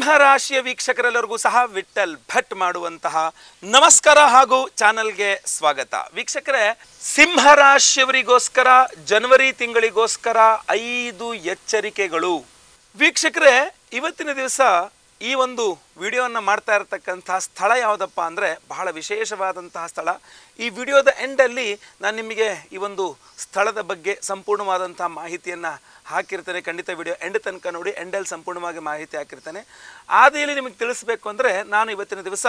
ಸಿಂಹರಾಶಿಯ ವೀಕ್ಷಕರೆಲ್ಲರಿಗೂ ಸಹ ವಿಠಲ್ ಭಟ್ ಮಾಡುವಂತಹ ನಮಸ್ಕಾರ ಹಾಗೂ ಚಾನೆಲ್ಗೆ ಸ್ವಾಗತ. ವೀಕ್ಷಕರೇ, ಸಿಂಹರಾಶಿಯವರಿಗೋಸ್ಕರ ಜನವರಿ ತಿಂಗಳಿಗೋಸ್ಕರ 5 ಎಚ್ಚರಿಕೆಗಳು. ವೀಕ್ಷಕರೇ, ಇವತ್ತಿನ ದಿವಸ ಈ ಒಂದು ವಿಡಿಯೋವನ್ನು ಮಾಡ್ತಾ ಇರತಕ್ಕಂತಹ ಸ್ಥಳ ಯಾವುದಪ್ಪ ಅಂದರೆ ಬಹಳ ವಿಶೇಷವಾದಂತಹ ಸ್ಥಳ. ಈ ವಿಡಿಯೋದ ಎಂಡಲ್ಲಿ ನಾನು ನಿಮಗೆ ಈ ಒಂದು ಸ್ಥಳದ ಬಗ್ಗೆ ಸಂಪೂರ್ಣವಾದಂತಹ ಮಾಹಿತಿಯನ್ನು ಹಾಕಿರ್ತೇನೆ. ಖಂಡಿತ ವಿಡಿಯೋ ಎಂಡ್ ತನಕ ನೋಡಿ, ಎಂಡಲ್ಲಿ ಸಂಪೂರ್ಣವಾಗಿ ಮಾಹಿತಿ ಹಾಕಿರ್ತೇನೆ. ಆದಿಯಲ್ಲಿ ನಿಮಗೆ ತಿಳಿಸ್ಬೇಕು ಅಂದರೆ, ನಾನು ಇವತ್ತಿನ ದಿವಸ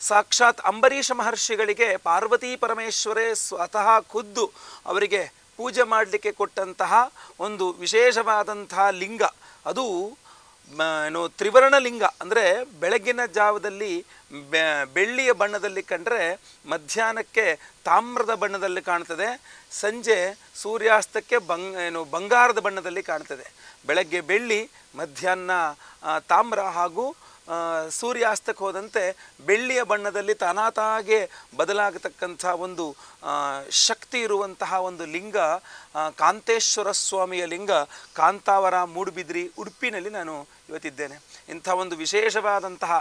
ಸಾಕ್ಷಾತ್ ಅಂಬರೀಷ ಮಹರ್ಷಿಗಳಿಗೆ ಪಾರ್ವತಿ ಪರಮೇಶ್ವರೇ ಸ್ವತಃ ಖುದ್ದು ಅವರಿಗೆ ಪೂಜೆ ಮಾಡಲಿಕ್ಕೆ ಕೊಟ್ಟಂತಹ ಒಂದು ವಿಶೇಷವಾದಂತಹ ಲಿಂಗ, ಅದು ತ್ರಿವರ್ಣ ಲಿಂಗ. ಅಂದರೆ ಬೆಳಗಿನ ಜಾವದಲ್ಲಿ ಬೆಳ್ಳಿಯ ಬಣ್ಣದಲ್ಲಿ ಕಂಡರೆ ಮಧ್ಯಾಹ್ನಕ್ಕೆ ತಾಮ್ರದ ಬಣ್ಣದಲ್ಲಿ ಕಾಣ್ತದೆ, ಸಂಜೆ ಸೂರ್ಯಾಸ್ತಕ್ಕೆ ಬಂಗಾರದ ಬಣ್ಣದಲ್ಲಿ ಕಾಣ್ತದೆ. ಬೆಳಗ್ಗೆ ಬೆಳ್ಳಿ, ಮಧ್ಯಾಹ್ನ ತಾಮ್ರ ಹಾಗೂ ಸೂರ್ಯಾಸ್ತಕ್ಕೆ ಹೋದಂತೆ ಬೆಳ್ಳಿಯ ಬಣ್ಣದಲ್ಲಿ ತಾನಾತಾಗೆ ಬದಲಾಗತಕ್ಕಂಥ ಒಂದು ಶಕ್ತಿ ಇರುವಂತಹ ಒಂದು ಲಿಂಗ ಕಾಂತೇಶ್ವರ ಸ್ವಾಮಿಯ ಲಿಂಗ ಕಾಂತಾವರ ಮೂಡುಬಿದ್ರಿ ಉಡುಪಿನಲ್ಲಿ ನಾನು ಇವತ್ತಿದ್ದೇನೆ. ಇಂಥ ಒಂದು ವಿಶೇಷವಾದಂತಹ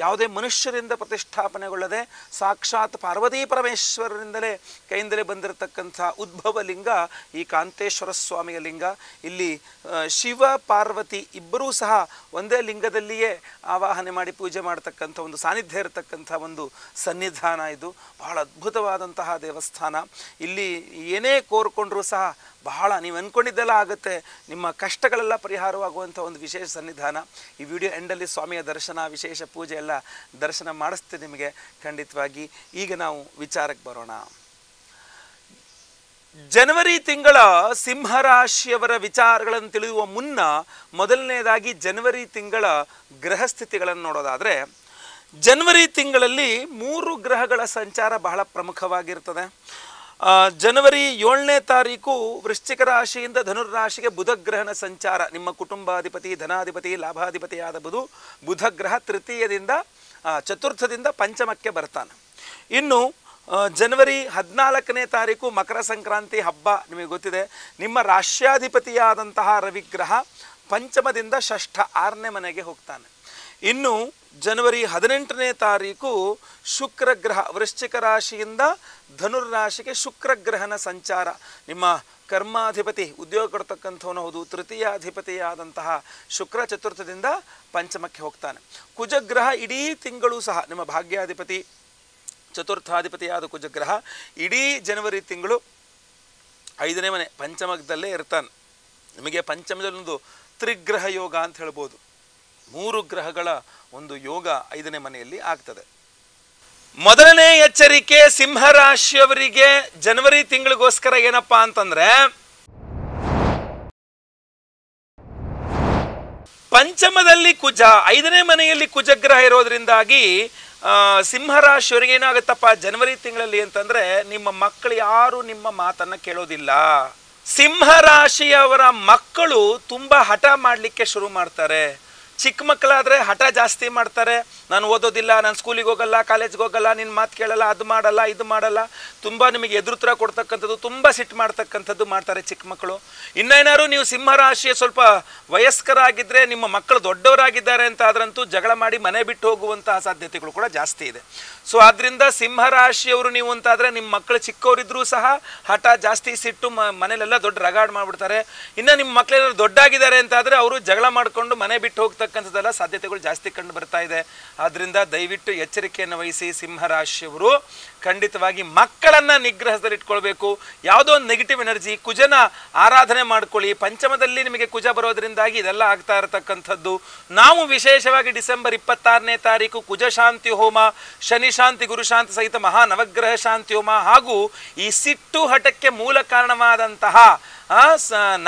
ಯಾವುದೇ ಮನುಷ್ಯರಿಂದ ಪ್ರತಿಷ್ಠಾಪನೆಗೊಳ್ಳದೆ ಸಾಕ್ಷಾತ್ ಪಾರ್ವತಿ ಪರಮೇಶ್ವರರಿಂದಲೇ ಕೈಯಿಂದಲೇ ಬಂದಿರತಕ್ಕಂಥ ಉದ್ಭವ ಲಿಂಗ ಈ ಕಾಂತೇಶ್ವರ ಸ್ವಾಮಿಯ ಲಿಂಗ. ಇಲ್ಲಿ ಶಿವ ಪಾರ್ವತಿ ಇಬ್ಬರೂ ಸಹ ಒಂದೇ ಲಿಂಗದಲ್ಲಿಯೇ ಆವಾಹನೆ ಮಾಡಿ ಪೂಜೆ ಮಾಡತಕ್ಕಂಥ ಒಂದು ಸಾನ್ನಿಧ್ಯ ಇರತಕ್ಕಂಥ ಒಂದು ಸನ್ನಿಧಾನ. ಇದು ಬಹಳ ಅದ್ಭುತವಾದಂತಹ ದೇವಸ್ಥಾನ. ಇಲ್ಲಿ ಏನೇ ಕೋರ್ಕೊಂಡ್ರೂ ಸಹ ಬಹಳ ನೀವು ಅಂದ್ಕೊಂಡಿದ್ದೆಲ್ಲ ಆಗುತ್ತೆ, ನಿಮ್ಮ ಕಷ್ಟಗಳೆಲ್ಲ ಪರಿಹಾರವಾಗುವಂಥ ಒಂದು ವಿಶೇಷ ಸನ್ನಿಧಾನ. ಈ ವಿಡಿಯೋ ಎಂಡಲ್ಲಿ ಸ್ವಾಮಿಯ ದರ್ಶನ, ವಿಶೇಷ ಪೂಜೆ ಎಲ್ಲ ದರ್ಶನ ಮಾಡಿಸ್ತೇನೆ ನಿಮಗೆ ಖಂಡಿತವಾಗಿ. ಈಗ ನಾವು ವಿಚಾರಕ್ಕೆ ಬರೋಣ. ಜನವರಿ ತಿಂಗಳ ಸಿಂಹರಾಶಿಯವರ ವಿಚಾರಗಳನ್ನು ತಿಳಿಯುವ ಮುನ್ನ ಮೊದಲನೇದಾಗಿ ಜನವರಿ ತಿಂಗಳ ಗ್ರಹ ಸ್ಥಿತಿಗಳನ್ನು ನೋಡೋದಾದರೆ, ಜನವರಿ ತಿಂಗಳಲ್ಲಿ 3 ಗ್ರಹಗಳ ಸಂಚಾರ ಬಹಳ ಪ್ರಮುಖವಾಗಿರ್ತದೆ. ಜನವರಿ 7ನೇ ತಾರೀಕು ವೃಶ್ಚಿಕ ರಾಶಿಯಿಂದ ಧನುರ್ರಾಶಿಗೆ ಬುಧ ಗ್ರಹನ ಸಂಚಾರ. ನಿಮ್ಮ ಕುಟುಂಬಾಧಿಪತಿ, ಧನಾಧಿಪತಿ, ಲಾಭಾಧಿಪತಿಯಾದ ಬುಧ ಗ್ರಹ ತೃತೀಯದಿಂದ ಚತುರ್ಥದಿಂದ ಪಂಚಮಕ್ಕೆ ಬರ್ತಾನೆ. ಇನ್ನು ಜನವರಿ 14ನೇ ತಾರೀಕು ಮಕರ ಸಂಕ್ರಾಂತಿ ಹಬ್ಬ ನಿಮಗೆ ಗೊತ್ತಿದೆ. ನಿಮ್ಮ ರಾಶ್ಯಾಧಿಪತಿಯಾದಂತಹ ರವಿಗ್ರಹ ಪಂಚಮದಿಂದ ಷಷ್ಠ 6ನೇ ಮನೆಗೆ ಹೋಗ್ತಾನೆ. ಇನ್ನು ಜನವರಿ 18ನೇ ತಾರೀಕು ಶುಕ್ರ ಗ್ರಹ ವೃಶ್ಚಿಕ ರಾಶಿಯಿಂದ ಧನುರ್ರಾಶಿಗೆ ಶುಕ್ರ ಗ್ರಹನ ಸಂಚಾರ. ನಿಮ್ಮ ಕರ್ಮಾಧಿಪತಿ, ಉದ್ಯೋಗ ಕೊಡ್ತಕ್ಕಂಥವನು ಹೌದು, ತೃತೀಯಾಧಿಪತಿಯಾದಂತಹ ಶುಕ್ರ ಚತುರ್ಥದಿಂದ ಪಂಚಮಕ್ಕೆ ಹೋಗ್ತಾನೆ. ಕುಜಗ್ರಹ ಇಡೀ ತಿಂಗಳು ಸಹ ನಿಮ್ಮ ಭಾಗ್ಯಾಧಿಪತಿ, ಚತುರ್ಥಾಧಿಪತಿಯಾದ ಕುಜಗ್ರಹ ಇಡೀ ಜನವರಿ ತಿಂಗಳು 5ನೇ ಮನೆ ಪಂಚಮದಲ್ಲೇ ಇರ್ತಾನೆ. ನಿಮಗೆ ಪಂಚಮದಲ್ಲೊಂದು ತ್ರಿಗ್ರಹ ಯೋಗ ಅಂತ ಹೇಳ್ಬೋದು. 3 ಗ್ರಹಗಳ ಒಂದು ಯೋಗ 5ನೇ ಮನೆಯಲ್ಲಿ ಆಗ್ತದೆ. ಮೊದಲನೇ ಎಚ್ಚರಿಕೆ ಸಿಂಹರಾಶಿಯವರಿಗೆ ಜನವರಿ ತಿಂಗಳಿಗೋಸ್ಕರ ಏನಪ್ಪಾ ಅಂತಂದ್ರೆ, ಪಂಚಮದಲ್ಲಿ ಕುಜ, 5ನೇ ಮನೆಯಲ್ಲಿ ಕುಜಗ್ರಹ ಇರೋದ್ರಿಂದಾಗಿ ಸಿಂಹರಾಶಿಯವರಿಗೆ ಏನಾಗುತ್ತಪ್ಪ ಜನವರಿ ತಿಂಗಳಲ್ಲಿ ಅಂತಂದ್ರೆ, ನಿಮ್ಮ ಮಕ್ಕಳು ಯಾರು ನಿಮ್ಮ ಮಾತನ್ನ ಕೇಳೋದಿಲ್ಲ. ಸಿಂಹರಾಶಿಯವರ ಮಕ್ಕಳು ತುಂಬಾ ಹಠ ಮಾಡಲಿಕ್ಕೆ ಶುರು ಮಾಡ್ತಾರೆ. ಚಿಕ್ಕ ಮಕ್ಕಳಾದರೆ ಹಠ ಜಾಸ್ತಿ ಮಾಡ್ತಾರೆ. ನಾನು ಓದೋದಿಲ್ಲ, ನಾನು ಸ್ಕೂಲಿಗೆ ಹೋಗಲ್ಲ, ಕಾಲೇಜ್ಗೆ ಹೋಗಲ್ಲ, ನಿನ್ನ ಮಾತು ಕೇಳಲ್ಲ, ಅದು ಮಾಡಲ್ಲ, ಇದು ಮಾಡಲ್ಲ, ತುಂಬ ನಿಮಗೆ ಎದುರುತ್ತರ ಕೊಡ್ತಕ್ಕಂಥದ್ದು, ತುಂಬ ಸಿಟ್ಟು ಮಾಡ್ತಕ್ಕಂಥದ್ದು ಮಾಡ್ತಾರೆ ಚಿಕ್ಕ ಮಕ್ಕಳು. ಇನ್ನೇನಾದ್ರು ನೀವು ಸಿಂಹರಾಶಿಯ ಸ್ವಲ್ಪ ವಯಸ್ಕರಾಗಿದ್ದರೆ, ನಿಮ್ಮ ಮಕ್ಕಳು ದೊಡ್ಡವರಾಗಿದ್ದಾರೆ ಅಂತ ಆದ್ರಂತೂ ಜಗಳ ಮಾಡಿ ಮನೆ ಬಿಟ್ಟು ಹೋಗುವಂತಹ ಸಾಧ್ಯತೆಗಳು ಕೂಡ ಜಾಸ್ತಿ ಇದೆ. ಸೊ ಆದ್ದರಿಂದ ಸಿಂಹರಾಶಿಯವರು ನೀವು ಅಂತಾದರೆ ನಿಮ್ಮ ಮಕ್ಕಳು ಚಿಕ್ಕವರಿದ್ರೂ ಸಹ ಹಠ ಜಾಸ್ತಿ, ಸಿಟ್ಟು, ಮನೇಲೆಲ್ಲ ದೊಡ್ಡ ರಗಾಡ್ ಮಾಡಿಬಿಡ್ತಾರೆ. ಇನ್ನು ನಿಮ್ಮ ಮಕ್ಕಳೆಲ್ಲರೂ ದೊಡ್ಡಾಗಿದ್ದಾರೆ ಅಂತಾದರೆ ಅವರು ಜಗಳ ಮಾಡಿಕೊಂಡು ಮನೆ ಬಿಟ್ಟು ಹೋಗ್ತಕ್ಕಂಥದ್ದೆಲ್ಲ ಸಾಧ್ಯತೆಗಳು ಜಾಸ್ತಿ ಕಂಡು ಬರ್ತಾ ಇದೆ. ಆದ್ದರಿಂದ ದಯವಿಟ್ಟು ಎಚ್ಚರಿಕೆಯನ್ನು ವಹಿಸಿ ಸಿಂಹರಾಶಿಯವರು ಖಂಡಿತವಾಗಿ ಮಕ್ಕಳನ್ನು ನಿಗ್ರಹದಲ್ಲಿ ಇಟ್ಕೊಳ್ಬೇಕು. ಯಾವುದೋ ಒಂದು ನೆಗೆಟಿವ್ ಎನರ್ಜಿ, ಕುಜನ ಆರಾಧನೆ ಮಾಡ್ಕೊಳ್ಳಿ. ಪಂಚಮದಲ್ಲಿ ನಿಮಗೆ ಕುಜ ಬರೋದ್ರಿಂದಾಗಿ ಇದೆಲ್ಲ ಆಗ್ತಾ ಇರತಕ್ಕಂಥದ್ದು. ನಾವು ವಿಶೇಷವಾಗಿ ಡಿಸೆಂಬರ್ 26ನೇ ತಾರೀಕು ಕುಜ ಶಾಂತಿ ಹೋಮ, ಶನಿ ಶಾಂತಿ, ಗುರು ಶಾಂತಿ ಸಹಿತ ಮಹಾ ನವಗ್ರಹ ಶಾಂತಿ ಹೋಮ ಹಾಗೂ ಈ ಸಿಟ್ಟು ಹಠಕ್ಕೆ ಮೂಲ ಕಾರಣವಾದಂತಹ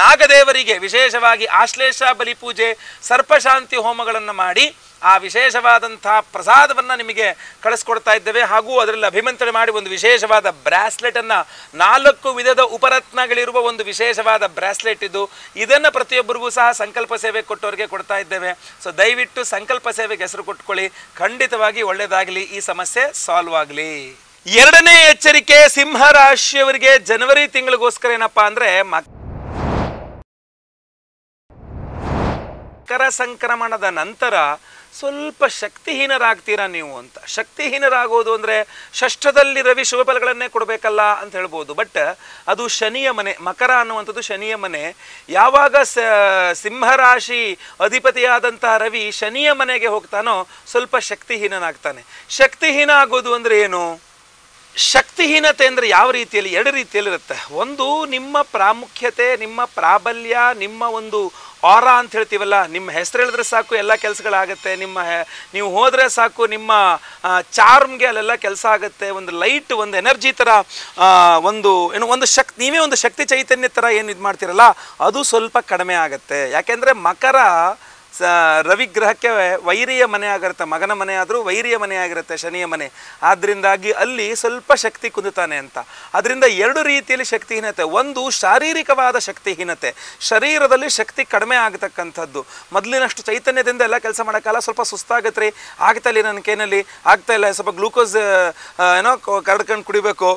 ನಾಗದೇವರಿಗೆ ವಿಶೇಷವಾಗಿ ಆಶ್ಲೇಷ ಬಲಿ ಪೂಜೆ, ಸರ್ಪಶಾಂತಿ ಹೋಮಗಳನ್ನು ಮಾಡಿ ಆ ವಿಶೇಷವಾದಂತಹ ಪ್ರಸಾದವನ್ನು ನಿಮಗೆ ಕಳಿಸ್ಕೊಡ್ತಾ ಇದ್ದೇವೆ. ಹಾಗೂ ಅದರಲ್ಲಿ ಅಭಿಮಂತ್ರಣೆ ಮಾಡಿ ಒಂದು ವಿಶೇಷವಾದ ಬ್ರಾಸ್ಲೆಟನ್ನು, 4 ವಿಧದ ಉಪರತ್ನಗಳಿರುವ ಒಂದು ವಿಶೇಷವಾದ ಬ್ರಾಸ್ಲೆಟ್ ಇದು. ಇದನ್ನು ಪ್ರತಿಯೊಬ್ಬರಿಗೂ ಸಹ ಸಂಕಲ್ಪ ಸೇವೆ ಕೊಟ್ಟವರಿಗೆ ಕೊಡ್ತಾ ಇದ್ದೇವೆ. ಸೊ ದಯವಿಟ್ಟು ಸಂಕಲ್ಪ ಸೇವೆಗೆ ಹೆಸರು ಕೊಟ್ಕೊಳ್ಳಿ, ಖಂಡಿತವಾಗಿ ಒಳ್ಳೆಯದಾಗಲಿ, ಈ ಸಮಸ್ಯೆ ಸಾಲ್ವ್ ಆಗಲಿ. ಎರಡನೇ ಎಚ್ಚರಿಕೆ ಸಿಂಹರಾಶಿಯವರಿಗೆ ಜನವರಿ ತಿಂಗಳಿಗೋಸ್ಕರ ಏನಪ್ಪಾ ಅಂದರೆ, ಮಕರ ಸಂಕ್ರಮಣದ ನಂತರ ಸ್ವಲ್ಪ ಶಕ್ತಿಹೀನರಾಗ್ತೀರಾ ನೀವು ಅಂತ. ಶಕ್ತಿಹೀನರಾಗೋದು ಅಂದರೆ ಷಷ್ಠದಲ್ಲಿ ರವಿ ಶುಭ ಫಲಗಳನ್ನೇ ಕೊಡಬೇಕಲ್ಲ ಅಂತ ಹೇಳ್ಬೋದು. ಬಟ್ ಅದು ಶನಿಯ ಮನೆ, ಮಕರ ಅನ್ನುವಂಥದ್ದು ಶನಿಯ ಮನೆ. ಯಾವಾಗ ಸಿಂಹರಾಶಿ ಅಧಿಪತಿಯಾದಂತಹ ರವಿ ಶನಿಯ ಮನೆಗೆ ಹೋಗ್ತಾನೋ ಸ್ವಲ್ಪ ಶಕ್ತಿಹೀನನಾಗ್ತಾನೆ. ಶಕ್ತಿಹೀನ ಆಗೋದು ಅಂದರೆ ಏನು? ಶಕ್ತಿಹೀನತೆ ಅಂದರೆ ಯಾವ ರೀತಿಯಲ್ಲಿ? ಎರಡು ರೀತಿಯಲ್ಲಿರುತ್ತೆ. ಒಂದು, ನಿಮ್ಮ ಪ್ರಾಮುಖ್ಯತೆ, ನಿಮ್ಮ ಪ್ರಾಬಲ್ಯ, ನಿಮ್ಮ ಒಂದು ಆರಾ ಅಂತ ಹೇಳ್ತೀವಲ್ಲ, ನಿಮ್ಮ ಹೆಸರು ಹೇಳಿದ್ರೆ ಸಾಕು ಎಲ್ಲ ಕೆಲಸಗಳಾಗುತ್ತೆ. ನೀವು ಹೋದರೆ ಸಾಕು ನಿಮ್ಮ ಚಾರ್ಮ್ಗೆ ಅಲ್ಲೆಲ್ಲ ಕೆಲಸ ಆಗುತ್ತೆ. ಒಂದು ಲೈಟ್, ಒಂದು ಎನರ್ಜಿ ಥರ, ಒಂದು ಶಕ್ತಿ, ನೀವೇ ಒಂದು ಶಕ್ತಿ ಚೈತನ್ಯ ಥರ ಏನು ಇದು ಮಾಡ್ತೀರಲ್ಲ, ಅದು ಸ್ವಲ್ಪ ಕಡಿಮೆ ಆಗುತ್ತೆ. ಯಾಕೆಂದರೆ ಮಕರ ರವಿಗ್ರಹಕ್ಕೆ ವೈರಿಯ ಮನೆ ಆಗಿರುತ್ತೆ. ಮಗನ ಮನೆ ಆದರೂ ವೈರಿಯ ಮನೆ ಆಗಿರುತ್ತೆ, ಶನಿಯ ಮನೆ. ಆದ್ದರಿಂದಾಗಿ ಅಲ್ಲಿ ಸ್ವಲ್ಪ ಶಕ್ತಿ ಕುಂದುತ್ತಾನೆ ಅಂತ. ಅದರಿಂದ ಎರಡು ರೀತಿಯಲ್ಲಿ ಶಕ್ತಿಹೀನತೆ. ಒಂದು, ಶಾರೀರಿಕವಾದ ಶಕ್ತಿಹೀನತೆ, ಶರೀರದಲ್ಲಿ ಶಕ್ತಿ ಕಡಿಮೆ ಆಗತಕ್ಕಂಥದ್ದು. ಮೊದಲಿನಷ್ಟು ಚೈತನ್ಯದಿಂದ ಎಲ್ಲ ಕೆಲಸ ಮಾಡೋಕ್ಕಲ್ಲ, ಸ್ವಲ್ಪ ಸುಸ್ತಾಗತ್ತೆ ರೀ, ಆಗ್ತಾ ಇಲ್ಲ ನನ್ನ ಕೈನಲ್ಲಿ, ಆಗ್ತಾ ಇಲ್ಲ, ಸ್ವಲ್ಪ ಗ್ಲೂಕೋಸ್ ಕರಡ್ಕೊಂಡು ಕುಡಿಬೇಕು,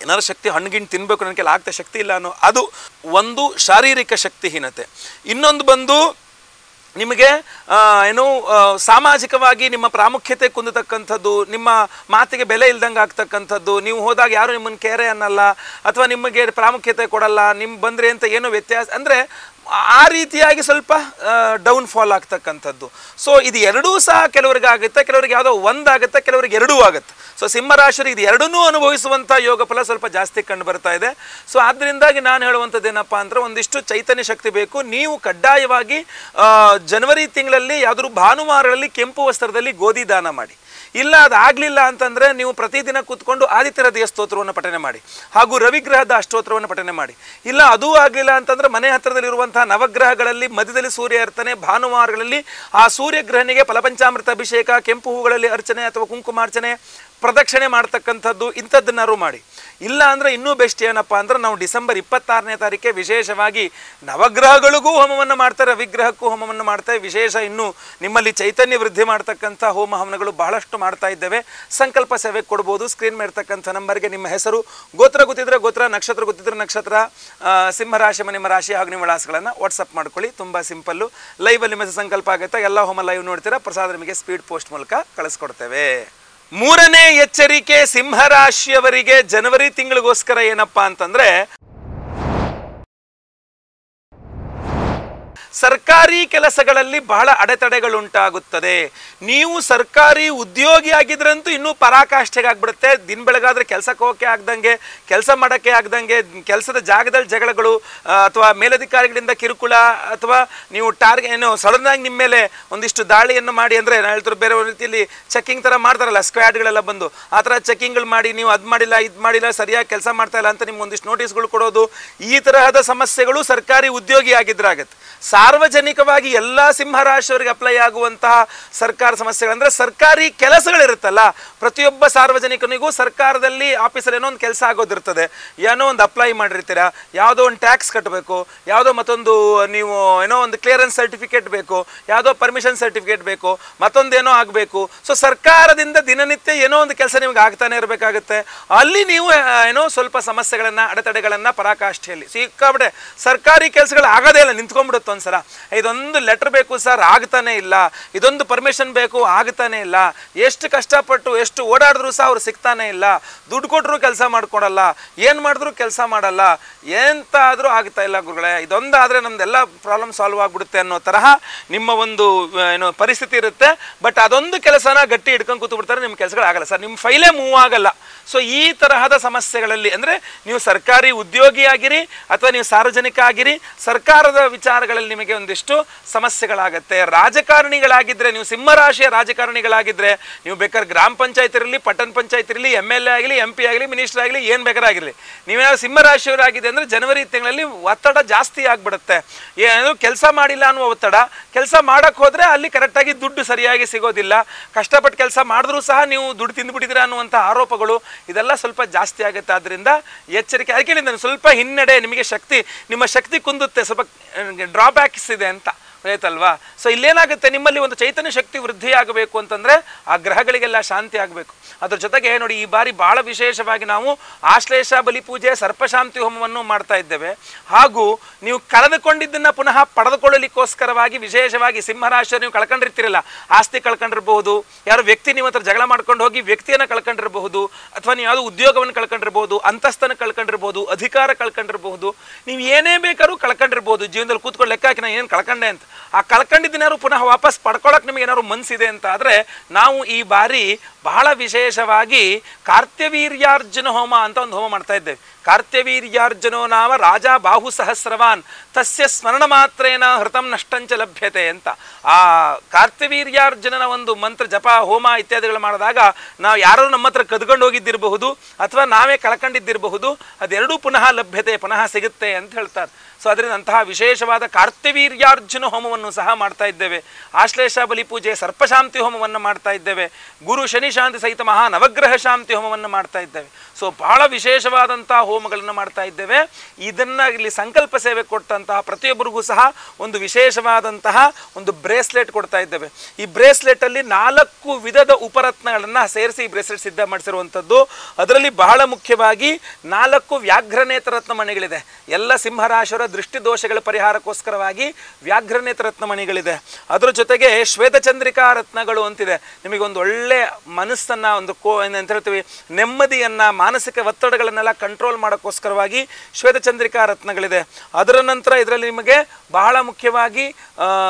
ಏನಾದ್ರು ಶಕ್ತಿ ಹಣ್ಣುಗಿಣ್ಣು ತಿನ್ನಬೇಕು, ನನ್ನ ಕೈಲಿ ಆಗ್ತಾ ಶಕ್ತಿ ಇಲ್ಲ ಅನ್ನೋ ಅದು ಒಂದು ಶಾರೀರಿಕ ಶಕ್ತಿಹೀನತೆ. ಇನ್ನೊಂದು ಬಂದು ನಿಮಗೆ ಸಾಮಾಜಿಕವಾಗಿ ನಿಮ್ಮ ಪ್ರಾಮುಖ್ಯತೆ ಕುಂದತಕ್ಕಂಥದ್ದು, ನಿಮ್ಮ ಮಾತಿಗೆ ಬೆಲೆ ಇಲ್ದಂಗೆ ಆಗ್ತಕ್ಕಂಥದ್ದು, ನೀವು ಹೋದಾಗ ಯಾರು ನಿಮ್ಮನ್ನು ಕೇರೆ ಅನ್ನಲ್ಲ, ಅಥವಾ ನಿಮಗೆ ಪ್ರಾಮುಖ್ಯತೆ ಕೊಡಲ್ಲ, ನಿಮ್ಮ ಬಂದರೆ ಅಂತ ಏನೋ ವ್ಯತ್ಯಾಸ, ಅಂದರೆ ಆ ರೀತಿಯಾಗಿ ಸ್ವಲ್ಪ ಡೌನ್ಫಾಲ್ ಆಗ್ತಕ್ಕಂಥದ್ದು. ಸೊ ಇದು ಎರಡೂ ಸಹ ಕೆಲವರಿಗೆ ಆಗುತ್ತೆ, ಕೆಲವರಿಗೆ ಯಾವುದೋ ಒಂದಾಗುತ್ತೆ, ಕೆಲವರಿಗೆ ಎರಡೂ ಆಗುತ್ತೆ. ಸೊ ಸಿಂಹರಾಶಿಯರಿಗೆ ಇದು ಎರಡನ್ನೂ ಅನುಭವಿಸುವಂಥ ಯೋಗ ಫಲ ಸ್ವಲ್ಪ ಜಾಸ್ತಿ ಕಂಡು ಬರ್ತಾ ಇದೆ. ಸೊ ಆದ್ದರಿಂದಾಗಿ ನಾನು ಹೇಳುವಂಥದ್ದು ಏನಪ್ಪ ಅಂದರೆ, ಒಂದಿಷ್ಟು ಚೈತನ್ಯ ಶಕ್ತಿ ಬೇಕು. ನೀವು ಕಡ್ಡಾಯವಾಗಿ ಜನವರಿ ತಿಂಗಳಲ್ಲಿ ಯಾವುದಾದ್ರು ಭಾನುವಾರಗಳಲ್ಲಿ ಕೆಂಪು ವಸ್ತ್ರದಲ್ಲಿ ಗೋಧಿ ದಾನ ಮಾಡಿ. ಇಲ್ಲ ಅದಾಗಲಿಲ್ಲ ಅಂತಂದರೆ ನೀವು ಪ್ರತಿದಿನ ಕೂತ್ಕೊಂಡು ಆದಿತ್ಯ ಹೃದಯ ಸ್ತೋತ್ರವನ್ನು ಪಠನೆ ಮಾಡಿ, ಹಾಗೂ ರವಿಗ್ರಹದ ಅಷ್ಟೋತ್ರವನ್ನು ಪಠನೆ ಮಾಡಿ. ಇಲ್ಲ ಅದೂ ಆಗಲಿಲ್ಲ ಅಂತಂದರೆ ಮನೆ ಹತ್ತಿರದಲ್ಲಿರುವಂತಹ ನವಗ್ರಹಗಳಲ್ಲಿ ಮಧ್ಯದಲ್ಲಿ ಸೂರ್ಯ ಇರ್ತಾನೆ, ಭಾನುವಾರಗಳಲ್ಲಿ ಆ ಸೂರ್ಯಗ್ರಹನಿಗೆ ಫಲಪಂಚಾಮೃತ ಅಭಿಷೇಕ, ಕೆಂಪು ಹೂಗಳಲ್ಲಿ ಅರ್ಚನೆ ಅಥವಾ ಕುಂಕುಮಾರ್ಚನೆ, ಪ್ರದಕ್ಷಿಣೆ ಮಾಡ್ತಕ್ಕಂಥದ್ದು, ಇಂಥದ್ದನ್ನಾರು ಮಾಡಿ. ಇಲ್ಲ ಅಂದರೆ ಇನ್ನೂ ಬೆಸ್ಟ್ ಏನಪ್ಪ ಅಂದ್ರೆ, ನಾವು ಡಿಸೆಂಬರ್ 26ನೇ ತಾರೀಕೆ ವಿಶೇಷವಾಗಿ ನವಗ್ರಹಗಳಿಗೂ ಹೋಮವನ್ನು ಮಾಡ್ತಾರೆ, ರವಿಗ್ರಹಕ್ಕೂ ಹೋಮವನ್ನು ಮಾಡ್ತಾರೆ. ವಿಶೇಷ ಇನ್ನೂ ನಿಮ್ಮಲ್ಲಿ ಚೈತನ್ಯ ವೃದ್ಧಿ ಮಾಡ್ತಕ್ಕಂಥ ಹೋಮ ಹವನಗಳು ಬಹಳಷ್ಟು ಮಾಡ್ತಾ ಇದ್ದೇವೆ. ಸಂಕಲ್ಪ ಸೇವೆ ಕೊಡ್ಬೋದು. ಸ್ಕ್ರೀನ್ ಮೇಡ್ತಕ್ಕಂಥ ನಂಬರ್ಗೆ ನಿಮ್ಮ ಹೆಸರು, ಗೋತ್ರ ಗೊತ್ತಿದ್ರೆ ಗೋತ್ರ, ನಕ್ಷತ್ರ ಗೊತ್ತಿದ್ರೆ ನಕ್ಷತ್ರ, ಸಿಂಹರಾಶಿ ನಿಮ್ಮ ರಾಶಿ ಹಾಗೂ ನಿಮ್ಮ ವಿಳಾಸಗಳನ್ನು ವಾಟ್ಸಪ್ ಮಾಡ್ಕೊಳ್ಳಿ. ತುಂಬ ಸಿಂಪಲ್ಲು. ಲೈವಲ್ಲಿ ಮೆಸೇಜ್ ಸಂಕಲ್ಪ ಆಗುತ್ತೆ. ಎಲ್ಲ ಹೋಮ ಲೈವ್ ನೋಡ್ತೀರಾ, ಪ್ರಸಾದ ನಿಮಗೆ ಸ್ಪೀಡ್ ಪೋಸ್ಟ್ ಮೂಲಕ ಕಳಿಸ್ಕೊಡ್ತೇವೆ. ಮೂರನೇ ಎಚ್ಚರಿಕೆ ಸಿಂಹರಾಶಿಯವರಿಗೆ ಜನವರಿ ತಿಂಗಳಿಗೋಸ್ಕರ ಏನಪ್ಪ ಅಂತಂದ್ರೆ, ಸರ್ಕಾರಿ ಕೆಲಸಗಳಲ್ಲಿ ಬಹಳ ಅಡೆತಡೆಗಳುಂಟಾಗುತ್ತದೆ. ನೀವು ಸರ್ಕಾರಿ ಉದ್ಯೋಗಿ ಆಗಿದ್ರಂತೂ ಇನ್ನೂ ಪರಾಕಾಷ್ಠೆಗೆ ಆಗ್ಬಿಡುತ್ತೆ. ದಿನ ಬೆಳಗಾದ್ರೆ ಕೆಲಸಕ್ಕೆ ಹೋಗಕ್ಕೆ ಆಗ್ದಂಗೆ, ಕೆಲಸ ಮಾಡೋಕ್ಕೆ ಆಗ್ದಂಗೆ, ಕೆಲಸದ ಜಾಗದಲ್ಲಿ ಜಗಳಗಳು, ಅಥವಾ ಮೇಲಧಿಕಾರಿಗಳಿಂದ ಕಿರುಕುಳ, ಅಥವಾ ನೀವು ಸಡನ್ ಆಗಿ ನಿಮ್ಮ ಮೇಲೆ ಒಂದಿಷ್ಟು ದಾಳಿಯನ್ನು ಮಾಡಿ, ಅಂದರೆ ನಾನು ಹೇಳ್ತಾರೆ ಬೇರೆ ರೀತಿಯಲ್ಲಿ ಚೆಕ್ಕಿಂಗ್ ಥರ ಮಾಡ್ತಾರಲ್ಲ, ಸ್ಕ್ವಾಡ್ಗಳೆಲ್ಲ ಬಂದು ಆ ಥರ ಚೆಕ್ಕಿಂಗ್ಗಳು ಮಾಡಿ, ನೀವು ಅದು ಮಾಡಿಲ್ಲ ಇದು ಮಾಡಿಲ್ಲ, ಸರಿಯಾಗಿ ಕೆಲಸ ಮಾಡ್ತಾ ಇಲ್ಲ ಅಂತ ನಿಮ್ಗೆ ಒಂದಿಷ್ಟು ನೋಟಿಸ್ಗಳು ಕೊಡೋದು, ಈ ತರಹದ ಸಮಸ್ಯೆಗಳು ಸರ್ಕಾರಿ ಉದ್ಯೋಗಿ ಆಗಿದ್ರಾಗತ್ತೆ. ಸಾರ್ವಜನಿಕವಾಗಿ ಎಲ್ಲ ಸಿಂಹರಾಶಿಯವರಿಗೆ ಅಪ್ಲೈ ಆಗುವಂತಹ ಸರ್ಕಾರ ಸಮಸ್ಯೆಗಳಂದರೆ, ಸರ್ಕಾರಿ ಕೆಲಸಗಳಿರುತ್ತಲ್ಲ, ಪ್ರತಿಯೊಬ್ಬ ಸಾರ್ವಜನಿಕನಿಗೂ ಸರ್ಕಾರದಲ್ಲಿ ಆಫೀಸಲ್ಲಿ ಏನೋ ಒಂದು ಕೆಲಸ ಆಗೋದಿರ್ತದೆ. ಏನೋ ಒಂದು ಅಪ್ಲೈ ಮಾಡಿರ್ತೀರಾ, ಯಾವುದೋ ಒಂದು ಟ್ಯಾಕ್ಸ್ ಕಟ್ಟಬೇಕು, ಯಾವುದೋ ಮತ್ತೊಂದು ನೀವು ಏನೋ ಒಂದು ಕ್ಲಿಯರೆನ್ಸ್ ಸರ್ಟಿಫಿಕೇಟ್ ಬೇಕು, ಯಾವುದೋ ಪರ್ಮಿಷನ್ ಸರ್ಟಿಫಿಕೇಟ್ ಬೇಕು, ಮತ್ತೊಂದೇನೋ ಆಗಬೇಕು. ಸೊ ಸರ್ಕಾರದಿಂದ ದಿನನಿತ್ಯ ಏನೋ ಒಂದು ಕೆಲಸ ನಿಮ್ಗೆ ಆಗ್ತಾನೆ ಇರಬೇಕಾಗುತ್ತೆ. ಅಲ್ಲಿ ನೀವು ಏನೋ ಸ್ವಲ್ಪ ಸಮಸ್ಯೆಗಳನ್ನು, ಅಡೆತಡೆಗಳನ್ನು ಪರಾಕಾಷ್ಠೆಯಲ್ಲಿ ಸಿಕ್ಕಾಬಿಟ್ಟೆ ಸರ್ಕಾರಿ ಕೆಲಸಗಳು ಆಗೋದೇ ಇಲ್ಲ, ನಿಂತ್ಕೊಂಡ್ಬಿಡುತ್ತೆ ಒಂದ್ಸಲ. ಇದೊಂದು ಲೆಟರ್ ಬೇಕು ಸರ್, ಆಗ್ತಾನೆ ಇಲ್ಲ, ಇದೊಂದು ಪರ್ಮಿಷನ್ ಬೇಕು, ಆಗ್ತಾನೆ ಇಲ್ಲ, ಎಷ್ಟು ಕಷ್ಟಪಟ್ಟು ಎಷ್ಟು ಓಡಾಡಿದ್ರು ಸಹ ಅವ್ರು ಸಿಗ್ತಾನೆ ಇಲ್ಲ, ದುಡ್ಡು ಕೊಟ್ಟರು ಕೆಲಸ ಮಾಡ್ಕೊಡಲ್ಲ, ಏನು ಮಾಡಿದ್ರು ಕೆಲಸ ಮಾಡಲ್ಲ, ಎಂತ ಆದರೂ ಆಗ್ತಾ ಇಲ್ಲ ಗುರುಗಳೇ, ಇದೊಂದಾದರೆ ನಮ್ದೆಲ್ಲ ಪ್ರಾಬ್ಲಮ್ ಸಾಲ್ವ್ ಆಗಿಬಿಡುತ್ತೆ ಅನ್ನೋ ತರಹ ನಿಮ್ಮ ಒಂದು ಏನೋ ಪರಿಸ್ಥಿತಿ ಇರುತ್ತೆ. ಬಟ್ ಅದೊಂದು ಕೆಲಸನ ಗಟ್ಟಿ ಹಿಡ್ಕೊಂಡು ಕೂತ್ಬಿಡ್ತಾರೆ, ನಿಮ್ಮ ಕೆಲಸಗಳು ಆಗಲ್ಲ ಸರ್, ನಿಮ್ಮ ಫೈಲೇ ಮೂವ್ ಆಗಲ್ಲ. ಸೊ ಈ ತರಹದ ಸಮಸ್ಯೆಗಳಲ್ಲಿ, ಅಂದರೆ ನೀವು ಸರ್ಕಾರಿ ಉದ್ಯೋಗಿ ಆಗಿರಿ ಅಥವಾ ನೀವು ಸಾರ್ವಜನಿಕ ಆಗಿರಿ, ಸರ್ಕಾರದ ವಿಚಾರಗಳಲ್ಲಿ ನಿಮಗೆ ಒಂದಿಷ್ಟು ಸಮಸ್ಯೆಗಳಾಗತ್ತೆ. ರಾಜಕಾರಣಿಗಳಾಗಿದ್ದರೆ, ನೀವು ಸಿಂಹರಾಶಿಯ ರಾಜಕಾರಣಿಗಳಾಗಿದ್ದರೆ, ನೀವು ಬೇಕಾದ್ರೆ ಗ್ರಾಮ ಪಂಚಾಯತ್ ಇರಲಿ, ಪಟ್ಟಣ ಪಂಚಾಯತ್ ಇರಲಿ, MLA ಆಗಲಿ, MP ಆಗಲಿ, ಮಿನಿಸ್ಟರ್ ಆಗಲಿ, ಏನು ಬೇಕಾಗಿರಲಿ, ನೀವೇನಾದ್ರು ಸಿಂಹರಾಶಿಯವರಾಗಿದೆ ಅಂದರೆ ಜನವರಿ ತಿಂಗಳಲ್ಲಿ ಒತ್ತಡ ಜಾಸ್ತಿ ಆಗಿಬಿಡುತ್ತೆ. ಏನು ಕೆಲಸ ಮಾಡಿಲ್ಲ ಅನ್ನುವ ಒತ್ತಡ, ಕೆಲಸ ಮಾಡೋಕ್ಕೆ ಹೋದರೆ ಅಲ್ಲಿ ಕರೆಕ್ಟಾಗಿ ದುಡ್ಡು ಸರಿಯಾಗಿ ಸಿಗೋದಿಲ್ಲ, ಕಷ್ಟಪಟ್ಟು ಕೆಲಸ ಮಾಡಿದ್ರೂ ಸಹ ನೀವು ದುಡ್ಡು ತಿಂದುಬಿಟ್ಟಿದ್ದೀರಾ ಅನ್ನುವಂಥ ಆರೋಪಗಳು, ಇದೆಲ್ಲ ಸ್ವಲ್ಪ ಜಾಸ್ತಿ ಆಗುತ್ತೆ. ಆದ್ದರಿಂದ ಎಚ್ಚರಿಕೆ. ಅದಕ್ಕೆ ಸ್ವಲ್ಪ ಹಿನ್ನಡೆ, ನಿಮಗೆ ನಿಮ್ಮ ಶಕ್ತಿ ಕುಂದುತ್ತೆ, ಸ್ವಲ್ಪ ಡ್ರಾಬ್ಯಾಕ್ಸ್ ಇದೆ ಅಂತ. ಆಯ್ತಲ್ವಾ? ಸೊ ಇಲ್ಲೇನಾಗುತ್ತೆ, ನಿಮ್ಮಲ್ಲಿ ಒಂದು ಚೈತನ್ಯ ಶಕ್ತಿ ವೃದ್ಧಿಯಾಗಬೇಕು ಅಂತಂದರೆ ಆ ಗ್ರಹಗಳಿಗೆಲ್ಲ ಶಾಂತಿ ಆಗಬೇಕು. ಅದ್ರ ಜೊತೆಗೆ ನೋಡಿ, ಈ ಬಾರಿ ಬಹಳ ವಿಶೇಷವಾಗಿ ನಾವು ಆಶ್ಲೇಷ ಬಲಿಪೂಜೆ ಸರ್ಪಶಾಂತಿ ಹೋಮವನ್ನು ಮಾಡ್ತಾ ಇದ್ದೇವೆ. ಹಾಗೂ ನೀವು ಕಳೆದುಕೊಂಡಿದ್ದನ್ನು ಪುನಃ ಪಡೆದುಕೊಳ್ಳಲಿಕ್ಕೋಸ್ಕರವಾಗಿ ವಿಶೇಷವಾಗಿ ಸಿಂಹರಾಶಿಯವರು ನೀವು ಕಳ್ಕೊಂಡಿರ್ತೀರಲ್ಲ, ಆಸ್ತಿ ಕಳ್ಕೊಂಡಿರಬಹುದು, ಯಾರು ವ್ಯಕ್ತಿ ನಿಮ್ಮ ಹತ್ರ ಜಗಳ ಮಾಡ್ಕೊಂಡು ಹೋಗಿ ವ್ಯಕ್ತಿಯನ್ನು ಕಳ್ಕೊಂಡಿರಬಹುದು, ಅಥವಾ ನೀವು ಯಾವುದೋ ಉದ್ಯೋಗವನ್ನು ಕಳ್ಕೊಂಡಿರ್ಬೋದು, ಅಂತಸ್ತನ್ನು ಕಳ್ಕೊಂಡಿರ್ಬೋದು, ಅಧಿಕಾರ ಕಳ್ಕೊಂಡಿರಬಹುದು, ನೀವು ಏನೇ ಬೇಕಾದ್ರೂ ಕಳ್ಕೊಂಡಿರ್ಬೋದು. ಜೀವನದಲ್ಲಿ ಕೂತ್ಕೊಂಡು ಲೆಕ್ಕ ಹಾಕಿ ನಾನು ಏನು ಕಳ್ಕೊಂಡೆ ಅಂತ. ಆ ಕಳ್ಕೊಂಡಿದ್ದೇನಾದ್ರು ಪುನಃ ವಾಪಸ್ ಪಡ್ಕೊಳ್ಳೋಕೆ ನಿಮಗೆ ಏನಾದ್ರು ಮನಸ್ಸಿದೆ ಅಂತ ಆದರೆ ನಾವು ಈ ಬಾರಿ ಬಹಳ ವಿಶೇಷವಾಗಿ ಕಾರ್ತ್ಯವೀರ್ಯಾರ್ಜುನ ಹೋಮ ಅಂತ ಒಂದು ಹೋಮ ಮಾಡ್ತಾ ಇದ್ದೇವೆ. ಕಾರ್ತ್ಯವೀರ್ಯಾರ್ಜುನೋ ನಾಮ ರಾಜ ಬಾಹು ಸಹಸ್ರವಾನ್ ತಸ್ಯ ಸ್ಮರಣ ಮಾತ್ರೇನ ಹೃತಂ ನಷ್ಟಂಚ ಲಭ್ಯತೆ ಅಂತ. ಆ ಕಾರ್ತ್ಯವೀರ್ಯಾರ್ಜುನನ ಒಂದು ಮಂತ್ರ ಜಪ ಹೋಮ ಇತ್ಯಾದಿಗಳು ಮಾಡಿದಾಗ ನಾವು ಯಾರು ನಮ್ಮ ಹತ್ರ ಕದ್ಕೊಂಡು ಹೋಗಿದ್ದಿರಬಹುದು ಅಥವಾ ನಾವೇ ಕಳ್ಕೊಂಡಿದ್ದಿರಬಹುದು, ಅದೆರಡೂ ಪುನಃ ಲಭ್ಯತೆ ಪುನಃ ಸಿಗುತ್ತೆ ಅಂತ ಹೇಳ್ತಾರೆ. ಸೊ ಅದರಿಂದ ಅಂತಹ ವಿಶೇಷವಾದ ಕಾರ್ತ್ಯವೀರ್ಯಾರ್ಜುನ ಹೋಮವನ್ನು ಸಹ ಮಾಡ್ತಾ ಇದ್ದೇವೆ. ಆಶ್ಲೇಷ ಬಲಿಪೂಜೆ ಸರ್ಪಶಾಂತಿ ಹೋಮವನ್ನು ಮಾಡ್ತಾ ಇದ್ದೇವೆ. ಗುರು ಶನಿ ಶಾಂತಿ ಸಹಿತ ಮಹಾ ನವಗ್ರಹ ಶಾಂತಿ ಹೋಮವನ್ನು ಮಾಡ್ತಾ ಇದ್ದೇವೆ. ಸೊ ಬಹಳ ವಿಶೇಷವಾದಂತಹ ಹೋಮಗಳನ್ನು ಮಾಡ್ತಾ ಇದ್ದೇವೆ. ಇದನ್ನು ಇಲ್ಲಿ ಸಂಕಲ್ಪ ಸೇವೆ ಕೊಟ್ಟಂತಹ ಪ್ರತಿಯೊಬ್ಬರಿಗೂ ಸಹ ಒಂದು ವಿಶೇಷವಾದಂತಹ ಒಂದು ಬ್ರೇಸ್ಲೆಟ್ ಕೊಡ್ತಾ ಇದ್ದೇವೆ. ಈ ಬ್ರೇಸ್ಲೆಟಲ್ಲಿ 4 ವಿಧದ ಉಪರತ್ನಗಳನ್ನು ಸೇರಿಸಿ ಈ ಬ್ರೇಸ್ಲೆಟ್ ಸಿದ್ಧ ಮಾಡಿಸಿರುವಂಥದ್ದು. ಅದರಲ್ಲಿ ಬಹಳ ಮುಖ್ಯವಾಗಿ 4 ವ್ಯಾಘ್ರನೇತ್ರ ರತ್ನಮಣಿಗಳಿದೆ. ಎಲ್ಲ ಸಿಂಹರಾಶಿಯವರ ದೃಷ್ಟಿ ದೋಷಗಳ ಪರಿಹಾರಕ್ಕೋಸ್ಕರವಾಗಿ ವ್ಯಾಘ್ರನೇತ್ರ ರತ್ನಮಣಿಗಳಿದೆ. ಅದರ ಜೊತೆಗೆ ಶ್ವೇತಚಂದ್ರಿಕಾ ರತ್ನಗಳು ಅಂತಿದೆ. ನಿಮಗೊಂದು ಒಳ್ಳೆ ಮನಸ್ಸನ್ನು ಒಂದು ಅಂತ ಹೇಳ್ತೀವಿ ನೆಮ್ಮದಿಯನ್ನು, ಮಾನಸಿಕ ಒತ್ತಡಗಳನ್ನೆಲ್ಲ ಕಂಟ್ರೋಲ್ ಮಾಡೋಕ್ಕೋಸ್ಕರವಾಗಿ ಶ್ವೇತಚಂದ್ರಿಕಾ ರತ್ನಗಳಿದೆ. ಅದರ ನಂತರ ಇದರಲ್ಲಿ ನಿಮಗೆ ಬಹಳ ಮುಖ್ಯವಾಗಿ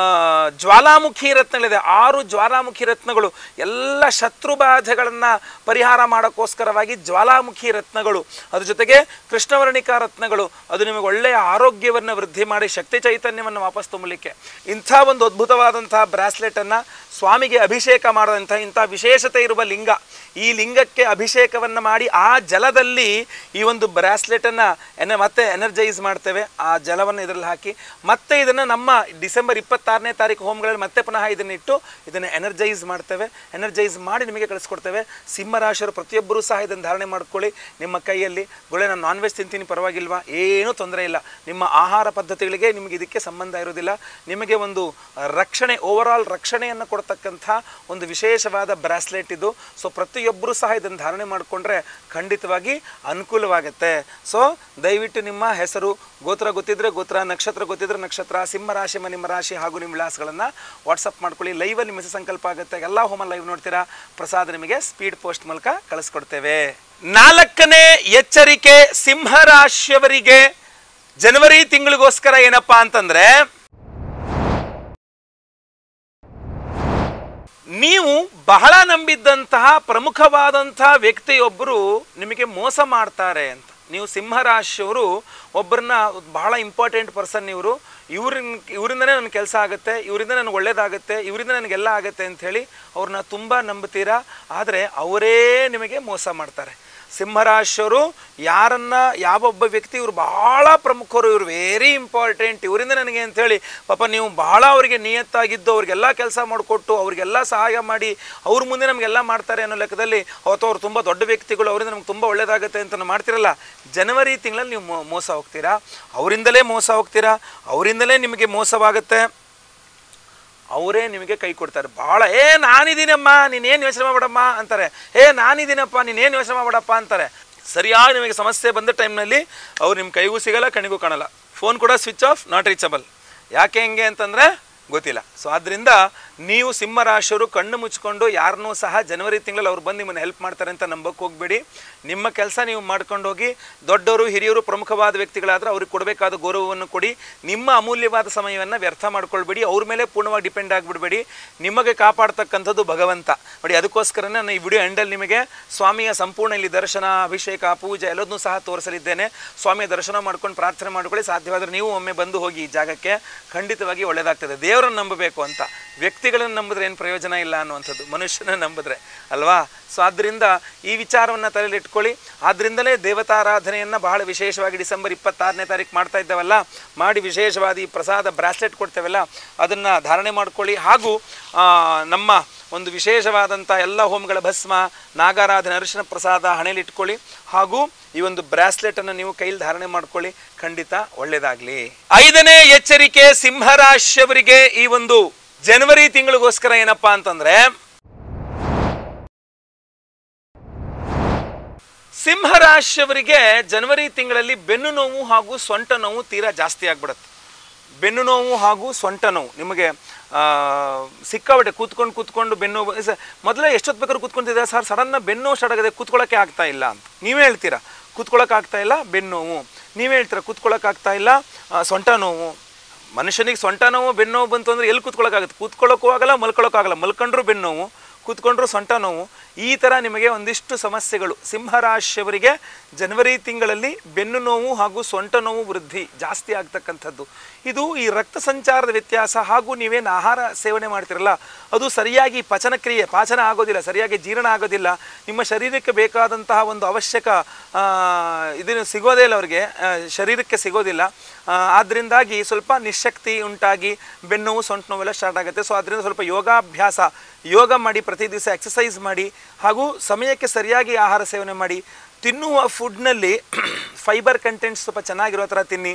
ಜ್ವಾಲಾಮುಖಿ ರತ್ನಗಳಿದೆ. 6 ಜ್ವಾಲಾಮುಖಿ ರತ್ನಗಳು, ಎಲ್ಲ ಶತ್ರುಬಾಧೆಗಳನ್ನು ಪರಿಹಾರ ಮಾಡೋಕ್ಕೋಸ್ಕರವಾಗಿ ಜ್ವಾಲಾಮುಖಿ ರತ್ನಗಳು. ಅದ್ರ ಜೊತೆಗೆ ಕೃಷ್ಣವರ್ಣಿಕಾ ರತ್ನಗಳು, ಅದು ನಿಮಗೆ ಒಳ್ಳೆಯ ಆರೋಗ್ಯವನ್ನು ವೃದ್ಧಿ ಮಾಡಿ ಶಕ್ತಿ ಚೈತನ್ಯವನ್ನು ವಾಪಸ್ ತುಂಬಲಿಕ್ಕೆ. ಇಂಥ ಒಂದು ಅದ್ಭುತವಾದಂತಹ ಬ್ರಾಸ್ಲೆಟನ್ನು ಸ್ವಾಮಿಗೆ ಅಭಿಷೇಕ ಮಾಡಿದಂಥ ಇಂಥ ವಿಶೇಷತೆ ಇರುವ ಲಿಂಗ, ಈ ಲಿಂಗಕ್ಕೆ ಅಭಿಷೇಕವನ್ನು ಮಾಡಿ ಆ ಜಲದಲ್ಲಿ ಈ ಒಂದು ಬ್ರಾಸ್ಲೆಟನ್ನು ಮತ್ತೆ ಎನರ್ಜೈಸ್ ಮಾಡ್ತೇವೆ. ಆ ಜಲವನ್ನು ಇದರಲ್ಲಿ ಹಾಕಿ ಮತ್ತೆ ಇದನ್ನು ನಮ್ಮ ಡಿಸೆಂಬರ್ 26ನೇ ತಾರೀಕು ಹೋಮ್ಗಳಲ್ಲಿ ಮತ್ತೆ ಪುನಃ ಇದನ್ನಿಟ್ಟು ಇದನ್ನು ಎನರ್ಜೈಸ್ ಮಾಡ್ತೇವೆ. ಎನರ್ಜೈಸ್ ಮಾಡಿ ನಿಮಗೆ ಕಳಿಸ್ಕೊಡ್ತೇವೆ. ಸಿಂಹರಾಶಿಯರು ಪ್ರತಿಯೊಬ್ಬರೂ ಸಹ ಇದನ್ನು ಧಾರಣೆ ಮಾಡ್ಕೊಳ್ಳಿ ನಿಮ್ಮ ಕೈಯಲ್ಲಿ. ಗೊಳೆ ನಾನು ನಾನ್ ವೆಜ್ ತಿಂತೀನಿ ಪರವಾಗಿಲ್ವಾ, ಏನೂ ತೊಂದರೆ ಇಲ್ಲ. ನಿಮ್ಮ ಆಹಾರ ಪದ್ಧತಿಗಳಿಗೆ ನಿಮಗೆ ಇದಕ್ಕೆ ಸಂಬಂಧ ಇರೋದಿಲ್ಲ. ನಿಮಗೆ ಒಂದು ರಕ್ಷಣೆ, ಓವರಾಲ್ ರಕ್ಷಣೆಯನ್ನು ಕೊಡ್ತಕ್ಕಂಥ ಒಂದು ವಿಶೇಷವಾದ ಬ್ರಾಸ್ಲೆಟ್ ಇದು. ಸೊ ಪ್ರತಿಯೊಬ್ಬರೂ ಸಹ ಇದನ್ನು ಧಾರಣೆ ಮಾಡಿಕೊಂಡ್ರೆ ಖಂಡಿತವಾಗಿ ಅನುಕೂಲವಾಗುತ್ತೆ. ಸೊ ದಯವಿಟ್ಟು ನಿಮ್ಮ ಹೆಸರು, ಗೋತ್ರ ಗೊತ್ತಿದ್ರೆ ಗೋತ್ರ, ನಕ್ಷತ್ರ ಗೊತ್ತಿದ್ರೆ ನಕ್ಷತ್ರ, ಸಿಂಹರಾಶಿ ನಿಮ್ಮ ರಾಶಿ ಹಾಗೂ ನಿಮ್ಮ ವಿಳಾಸಗಳನ್ನು ವಾಟ್ಸಪ್ ಮಾಡ್ಕೊಳ್ಳಿ. ಲೈವಲ್ಲಿ ನಿಮ್ಮ ಸಂಕಲ್ಪ ಆಗುತ್ತೆ. ಎಲ್ಲ ಹೋಮ ಲೈವ್ ನೋಡ್ತೀರಾ, ಪ್ರಸಾದ ನಿಮಗೆ ಸ್ಪೀಡ್ ಪೋಸ್ಟ್ ಮೂಲಕ ಕಳಿಸ್ಕೊಡ್ತೇವೆ. 4ನೇ ಎಚ್ಚರಿಕೆ ಸಿಂಹರಾಶಿಯವರಿಗೆ ಜನವರಿ ತಿಂಗಳಿಗೋಸ್ಕರ ಏನಪ್ಪಾ ಅಂತಂದ್ರೆ, ನೀವು ಬಹಳ ನಂಬಿದ್ದಂತಹ ಪ್ರಮುಖವಾದಂತಹ ವ್ಯಕ್ತಿಯೊಬ್ಬರು ನಿಮಗೆ ಮೋಸ ಮಾಡ್ತಾರೆ ಅಂತ. ನೀವು ಸಿಂಹರಾಶಿಯವರು ಒಬ್ಬರನ್ನ ಬಹಳ ಇಂಪಾರ್ಟೆಂಟ್ ಪರ್ಸನ್, ಇವರಿಂದನೇ ನನ್ನ ಕೆಲಸ ಆಗುತ್ತೆ, ಇವರಿಂದ ನನಗೆ ಒಳ್ಳೇದಾಗುತ್ತೆ, ಇವರಿಂದ ನನಗೆಲ್ಲ ಆಗುತ್ತೆ ಅಂಥೇಳಿ ಅವ್ರನ್ನ ತುಂಬ ನಂಬ್ತೀರಾ. ಆದರೆ ಅವರೇ ನಿಮಗೆ ಮೋಸ ಮಾಡ್ತಾರೆ. ಸಿಂಹರಾಶಿಯವರು ಯಾರನ್ನ, ಯಾವೊಬ್ಬ ವ್ಯಕ್ತಿ ಇವರು ಬಹಳ ಪ್ರಮುಖರು, ಇವರು ವೆರಿ ಇಂಪಾರ್ಟೆಂಟ್, ಇವರಿಂದ ನನಗೆ ಅಂಥೇಳಿ ಪಾಪ ನೀವು ಬಹಳ ಅವರಿಗೆ ನಿಯತ್ತಾಗಿದ್ದು ಅವ್ರಿಗೆಲ್ಲ ಕೆಲಸ ಮಾಡಿಕೊಟ್ಟು ಅವ್ರಿಗೆಲ್ಲ ಸಹಾಯ ಮಾಡಿ ಅವ್ರ ಮುಂದೆ ನಮಗೆಲ್ಲ ಮಾಡ್ತಾರೆ ಅನ್ನೋ ಲೆಕ್ಕದಲ್ಲಿ ಅವತ್ತು ಅವ್ರು ತುಂಬ ದೊಡ್ಡ ವ್ಯಕ್ತಿಗಳು, ಅವರಿಂದ ನಮ್ಗೆ ತುಂಬ ಒಳ್ಳೇದಾಗುತ್ತೆ ಅಂತ ಮಾಡ್ತಿರಲ್ಲ, ಜನವರಿ ತಿಂಗಳಲ್ಲಿ ನೀವು ಮೋಸ ಹೋಗ್ತೀರಾ. ಅವರಿಂದಲೇ ಮೋಸ ಹೋಗ್ತೀರಾ, ಅವರಿಂದಲೇ ನಿಮಗೆ ಮೋಸವಾಗುತ್ತೆ. ಅವರೇ ನಿಮಗೆ ಕೈ ಕೊಡ್ತಾರೆ. ಭಾಳ ನಾನಿದ್ದೀನಮ್ಮ ನೀನೇನು ಯೋಚನೆ ಮಾಡಬೇಡಮ್ಮ ಅಂತಾರೆ. ನಾನಿದ್ದೀನಪ್ಪ ನೀನೇನು ಯೋಚನೆ ಮಾಡಬೇಡಪ್ಪ ಅಂತಾರೆ. ಸರಿಯಾಗಿ ನಿಮಗೆ ಸಮಸ್ಯೆ ಬಂದ ಟೈಮ್ನಲ್ಲಿ ಅವ್ರು ನಿಮ್ಮ ಕೈಗೂ ಸಿಗಲ್ಲ, ಕಣಿಗೂ ಕಾಣಲ್ಲ, ಫೋನ್ ಕೂಡ ಸ್ವಿಚ್ ಆಫ್, ನಾಟ್ ರೀಚಬಲ್. ಯಾಕೆ ಹೆಂಗೆ ಅಂತಂದರೆ ಗೊತ್ತಿಲ್ಲ. ಸೊ ಆದ್ದರಿಂದ ನೀವು ಸಿಂಹರಾಶಿಯವರು ಕಣ್ಣು ಮುಚ್ಕೊಂಡು ಯಾರನ್ನೂ ಸಹ ಜನವರಿ ತಿಂಗಳಲ್ಲಿ ಅವ್ರು ಬಂದು ನಿಮ್ಮನ್ನು ಹೆಲ್ಪ್ ಮಾಡ್ತಾರೆ ಅಂತ ನಂಬಕ್ಕೆ ಹೋಗಬೇಡಿ. ನಿಮ್ಮ ಕೆಲಸ ನೀವು ಮಾಡ್ಕೊಂಡು ಹೋಗಿ. ದೊಡ್ಡವರು, ಹಿರಿಯರು, ಪ್ರಮುಖವಾದ ವ್ಯಕ್ತಿಗಳಾದರೆ ಅವ್ರಿಗೆ ಕೊಡಬೇಕಾದ ಗೌರವವನ್ನು ಕೊಡಿ. ನಿಮ್ಮ ಅಮೂಲ್ಯವಾದ ಸಮಯವನ್ನು ವ್ಯರ್ಥ ಮಾಡ್ಕೊಳ್ಬೇಡಿ. ಅವ್ರ ಮೇಲೆ ಪೂರ್ಣವಾಗಿ ಡಿಪೆಂಡ್ ಆಗಿಬಿಡಬೇಡಿ. ನಿಮಗೆ ಕಾಪಾಡ್ತಕ್ಕಂಥದ್ದು ಭಗವಂತ ನೋಡಿ. ಅದಕ್ಕೋಸ್ಕರನೇ ನಾನು ಈ ವಿಡಿಯೋ ಎಂಡಲ್ಲಿ ನಿಮಗೆ ಸ್ವಾಮಿಯ ಸಂಪೂರ್ಣ ಇಲ್ಲಿ ದರ್ಶನ, ಅಭಿಷೇಕ, ಪೂಜೆ ಎಲ್ಲದನ್ನೂ ಸಹ ತೋರಿಸಲಿದ್ದೇನೆ. ಸ್ವಾಮಿಯ ದರ್ಶನ ಮಾಡ್ಕೊಂಡು ಪ್ರಾರ್ಥನೆ ಮಾಡ್ಕೊಳ್ಳಿ. ಸಾಧ್ಯವಾದರೆ ನೀವು ಒಮ್ಮೆ ಬಂದು ಹೋಗಿ ಈ ಜಾಗಕ್ಕೆ, ಖಂಡಿತವಾಗಿ ಒಳ್ಳೆಯದಾಗ್ತದೆ. ದೇವರನ್ನು ನಂಬಬೇಕು ಅಂತ, ವ್ಯಕ್ತಿಗಳನ್ನು ನಂಬಿದ್ರೆ ಏನು ಪ್ರಯೋಜನ ಇಲ್ಲ ಅನ್ನುವಂಥದ್ದು, ಮನುಷ್ಯನ ನಂಬಿದ್ರೆ ಅಲ್ವಾ. ಸೊ ಆದ್ದರಿಂದ ಈ ವಿಚಾರವನ್ನು ತಲೆಯಲ್ಲಿ ಇಟ್ಕೊಳ್ಳಿ. ಆದ್ದರಿಂದಲೇ ದೇವತಾರಾಧನೆಯನ್ನು ಬಹಳ ವಿಶೇಷವಾಗಿ ಡಿಸೆಂಬರ್ 26ನೇ ತಾರೀಕು ಮಾಡ್ತಾ ಇದ್ದೇವಲ್ಲ, ಮಾಡಿ ವಿಶೇಷವಾದ ಈ ಪ್ರಸಾದ ಬ್ರಾಸ್ಲೆಟ್ ಕೊಡ್ತೇವಲ್ಲ ಅದನ್ನು ಧಾರಣೆ ಮಾಡ್ಕೊಳ್ಳಿ. ಹಾಗೂ ನಮ್ಮ ಒಂದು ವಿಶೇಷವಾದಂಥ ಎಲ್ಲ ಹೋಮಗಳ ಭಸ್ಮ, ನಾಗಾರಾಧನೆ, ಅರಿಶಿನ ಪ್ರಸಾದ ಹಣೆಯಲ್ಲಿ ಇಟ್ಕೊಳ್ಳಿ. ಹಾಗೂ ಈ ಒಂದು ಬ್ರಾಸ್ಲೆಟನ್ನು ನೀವು ಕೈಲಿ ಧಾರಣೆ ಮಾಡ್ಕೊಳ್ಳಿ. ಖಂಡಿತ ಒಳ್ಳೆಯದಾಗಲಿ. 5ನೇ ಎಚ್ಚರಿಕೆ ಸಿಂಹರಾಶಿಯವರಿಗೆ ಈ ಒಂದು ಜನವರಿ ತಿಂಗಳಿಗೋಸ್ಕರ ಏನಪ್ಪಾ ಅಂತಂದ್ರೆ, ಸಿಂಹರಾಶಿಯವರಿಗೆ ಜನವರಿ ತಿಂಗಳಲ್ಲಿ ಬೆನ್ನು ನೋವು ಹಾಗೂ ಸೊಂಟ ನೋವು ತೀರಾ ಜಾಸ್ತಿ ಆಗ್ಬಿಡುತ್ತೆ. ಬೆನ್ನು ನೋವು ಹಾಗೂ ಸೊಂಟ ನೋವು ನಿಮಗೆ ಸಿಕ್ಕಾಬಿಟ್ಟೆ. ಕೂತ್ಕೊಂಡು ಬೆನ್ನು ಮೊದಲೇ ಎಷ್ಟೊತ್ತು ಬೇಕಾದ್ರೂ ಕೂತ್ಕೊಂತಿದ್ದೆ ಸರ್, ಸಡನ್ನ ಬೆನ್ನು ಸ್ಟಾರ್ಟ್ ಕೂತ್ಕೊಳ್ಳೋಕ್ಕೆ ಆಗ್ತಾ ಇಲ್ಲ ಅಂತ ನೀವೇ ಹೇಳ್ತೀರಾ. ಕೂತ್ಕೊಳ್ಳೋಕೆ ಆಗ್ತಾ ಇಲ್ಲ ಬೆನ್ನು ನೋವು, ನೀವೇ ಹೇಳ್ತೀರಾ ಕೂತ್ಕೊಳ್ಳೋಕೆ ಆಗ್ತಾ ಇಲ್ಲ ಸೊಂಟ ನೋವು. ಮನುಷ್ಯನಿಗೆ ಸೊಂಟ ನೋವು ಬೆನ್ನು ನೋವು ಬಂತು ಅಂದರೆ ಎಲ್ಲಿ ಕೂತ್ಕೊಳ್ಳೋಕ್ಕಾಗುತ್ತೆ? ಕೂತ್ಕೊಳ್ಳೋಕ್ಕೂ ಆಗಲ್ಲ, ಮಲ್ಕೊಳ್ಳೋಕ್ಕಾಗಲ್ಲ. ಮಲ್ಕೊಂಡ್ರು ಬೆನ್ನು ನೋವು, ಕೂತ್ಕೊಂಡ್ರು ಸೊಂಟ ನೋವು. ಈ ಥರ ನಿಮಗೆ ಒಂದಿಷ್ಟು ಸಮಸ್ಯೆಗಳು ಸಿಂಹರಾಶಿಯವರಿಗೆ ಜನವರಿ ತಿಂಗಳಲ್ಲಿ ಬೆನ್ನು ನೋವು ಹಾಗೂ ಸೊಂಟ ನೋವು ವೃದ್ಧಿ ಜಾಸ್ತಿ ಆಗ್ತಕ್ಕಂಥದ್ದು. ಇದು ಈ ರಕ್ತ ಸಂಚಾರದ ವ್ಯತ್ಯಾಸ ಹಾಗೂ ನೀವೇನು ಆಹಾರ ಸೇವನೆ ಮಾಡ್ತಿರಲ್ಲ ಅದು ಸರಿಯಾಗಿ ಪಾಚನ ಆಗೋದಿಲ್ಲ, ಸರಿಯಾಗಿ ಜೀರ್ಣ ಆಗೋದಿಲ್ಲ. ನಿಮ್ಮ ಶರೀರಕ್ಕೆ ಬೇಕಾದಂತಹ ಒಂದು ಅವಶ್ಯಕ ಇದನ್ನು ಸಿಗೋದೇ ಇಲ್ಲ, ಅವರಿಗೆ ಶರೀರಕ್ಕೆ ಸಿಗೋದಿಲ್ಲ. ಆದ್ದರಿಂದಾಗಿ ಸ್ವಲ್ಪ ನಿಶಕ್ತಿ ಉಂಟಾಗಿ ಬೆನ್ನೋವು ಸೊಂಟ ನೋವೆಲ್ಲ ಸ್ಟಾರ್ಟ್ ಆಗುತ್ತೆ. ಸೊ ಅದರಿಂದ ಸ್ವಲ್ಪ ಯೋಗ ಮಾಡಿ, ಪ್ರತಿ ದಿವಸ ಎಕ್ಸಸೈಸ್ ಮಾಡಿ, ಹಾಗೂ ಸಮಯಕ್ಕೆ ಸರಿಯಾಗಿ ಆಹಾರ ಸೇವನೆ ಮಾಡಿ. ತಿನ್ನುವ ಫುಡ್ನಲ್ಲಿ ಫೈಬರ್ ಕಂಟೆಂಟ್ಸ್ ಸ್ವಲ್ಪ ಚೆನ್ನಾಗಿರೋ ಥರ ತಿನ್ನಿ.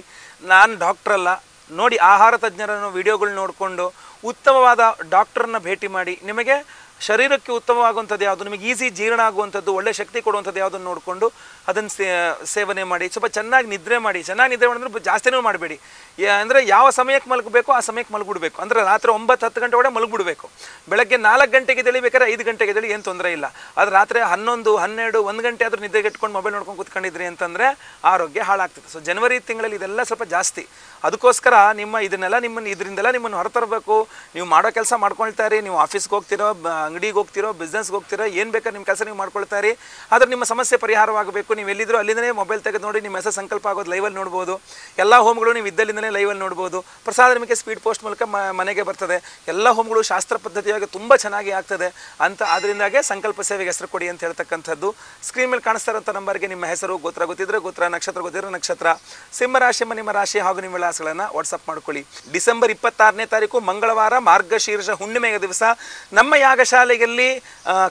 ನಾನು ಡಾಕ್ಟ್ರಲ್ಲ, ನೋಡಿ ಆಹಾರ ತಜ್ಞರನ್ನು ವಿಡಿಯೋಗಳು ನೋಡಿಕೊಂಡು ಉತ್ತಮವಾದ ಡಾಕ್ಟ್ರನ್ನ ಭೇಟಿ ಮಾಡಿ. ನಿಮಗೆ ಶರೀರಕ್ಕೆ ಉತ್ತಮವಾಗುವಂಥದ್ದು ಯಾವುದು, ನಿಮಗೆ ಈಸಿ ಜೀರ್ಣ ಆಗುವಂಥದ್ದು, ಒಳ್ಳೆ ಶಕ್ತಿ ಕೊಡುವಂಥದ್ದು ಯಾವುದನ್ನು ನೋಡಿಕೊಂಡು ಅದನ್ನು ಸೇವನೆ ಮಾಡಿ. ಸ್ವಲ್ಪ ಚೆನ್ನಾಗಿ ನಿದ್ರೆ ಮಾಡಿ. ಚೆನ್ನಾಗಿ ನಿದ್ರೆ ಮಾಡಿದ್ರೆ ಜಾಸ್ತಿನೂ ಮಾಡಬೇಡಿ. ಅಂದರೆ ಯಾವ ಸಮಯಕ್ಕೆ ಮಲಗಬೇಕು ಆ ಸಮಯಕ್ಕೆ ಮಲಗಿಬಿಡ್ಬೇಕು. ಅಂದರೆ ರಾತ್ರಿ 9-10 ಗಂಟೆ ಒಳಗೆ ಮಲಗಿಬಿಡಬೇಕು. ಬೆಳಗ್ಗೆ 4 ಗಂಟೆಗೆ ಎದ್ದೇಳಬೇಕಾದ್ರೆ 5 ಗಂಟೆಗೆ ಎದ್ದೇಳಿ ಏನು ತೊಂದರೆ ಇಲ್ಲ. ಆದರೆ ರಾತ್ರಿ 11, 12, 1 ಗಂಟೆ ಆದರೂ ನಿದ್ರೆಗೆ ಇಟ್ಕೊಂಡು ಮೊಬೈಲ್ ನೋಡ್ಕೊಂಡು ಕೂತ್ಕೊಂಡಿದ್ರಿ ಅಂತಂದರೆ ಆರೋಗ್ಯ ಹಾಳಾಗ್ತದೆ. ಸೊ ಜನವರಿ ತಿಂಗಳಲ್ಲಿ ಇದೆಲ್ಲ ಸ್ವಲ್ಪ ಜಾಸ್ತಿ. ಅದಕ್ಕೋಸ್ಕರ ಇದರಿಂದೆಲ್ಲ ನಿಮ್ಮನ್ನು ಹೊರತರಬೇಕು. ನೀವು ಮಾಡೋ ಕೆಲಸ ಮಾಡ್ಕೊಳ್ತಾರೆ, ನೀವು ಆಫೀಸ್ಗೆ ಹೋಗ್ತಿರೋ, ಅಂಗಡಿಗೆ ಹೋಗ್ತಿರೋ, ಬಿಸ್ನೆಸ್ಗೆ ಹೋಗ್ತಿರೋ, ಏನು ಬೇಕಾದ್ರೆ ನಿಮ್ಮ ಕೆಲಸ ನೀವು ಮಾಡ್ಕೊಳ್ತಾರೆ. ಆದರೆ ನಿಮ್ಮ ಸಮಸ್ಯೆ ಪರಿಹಾರವಾಗಬೇಕು. ನೀವು ಎಲ್ಲಿದ್ದರೂ ಅಲ್ಲಿಂದಲೇ ಮೊಬೈಲ್ ತೆಗೆದು ನೋಡಿ, ನಿಮ್ಮ ಹೆಸರು ಸಂಕಲ್ಪ ಆಗೋದು ಲೈವಲ್ಲಿ ನೋಡ್ಬೋದು. ಎಲ್ಲ ಹೋಮ್ಗಳು ನೀವು ಇದ್ದಲ್ಲಿಂದಲೇ ಲೈವಲ್ಲಿ ನೋಡ್ಬೋದು. ಪ್ರಸಾದ ನಿಮಗೆ ಸ್ಪೀಡ್ ಪೋಸ್ಟ್ ಮೂಲಕ ಮನೆಗೆ ಬರ್ತದೆ. ಎಲ್ಲ ಹೋಮ್ಗಳು ಶಾಸ್ತ್ರ ಪದ್ಧತಿಯಾಗಿ ತುಂಬ ಚೆನ್ನಾಗಿ ಆಗ್ತದೆ ಅಂತ. ಅದರಿಂದಾಗೆ ಸಂಕಲ್ಪ ಸೇವೆಗೆ ಹೆಸರು ಕೊಡಿ ಅಂತ ಹೇಳ್ತಕ್ಕಂಥದ್ದು. ಸ್ಕ್ರೀನ್ ಮೇಲೆ ಕಾಣಿಸ್ತಾ ಇರೋಂಥ ನಂಬರ್ಗೆ ನಿಮ್ಮ ಹೆಸರು, ಗೋತ್ರ ಗೊತ್ತಿದ್ರೆ ಗೋತ್ರ, ನಕ್ಷತ್ರ ಗೊತ್ತಿದ್ರೆ ನಕ್ಷತ್ರ, ಸಿಂಹರಾಶಿ ನಿಮ್ಮ ರಾಶಿ ಹಾಗೂ ನಿಮ್ಮ ವಿಳಾಸಗಳನ್ನು ವಾಟ್ಸಪ್ ಮಾಡ್ಕೊಳ್ಳಿ. ಡಿಸೆಂಬರ್ 26ನೇ ತಾರೀಕು ಮಂಗಳವಾರ ಮಾರ್ಗಶೀರ್ಷ ಹುಣ್ಣಿಮೆಯ ದಿವಸ ನಮ್ಮ ಯಾಗಶಾಲೆಯಲ್ಲಿ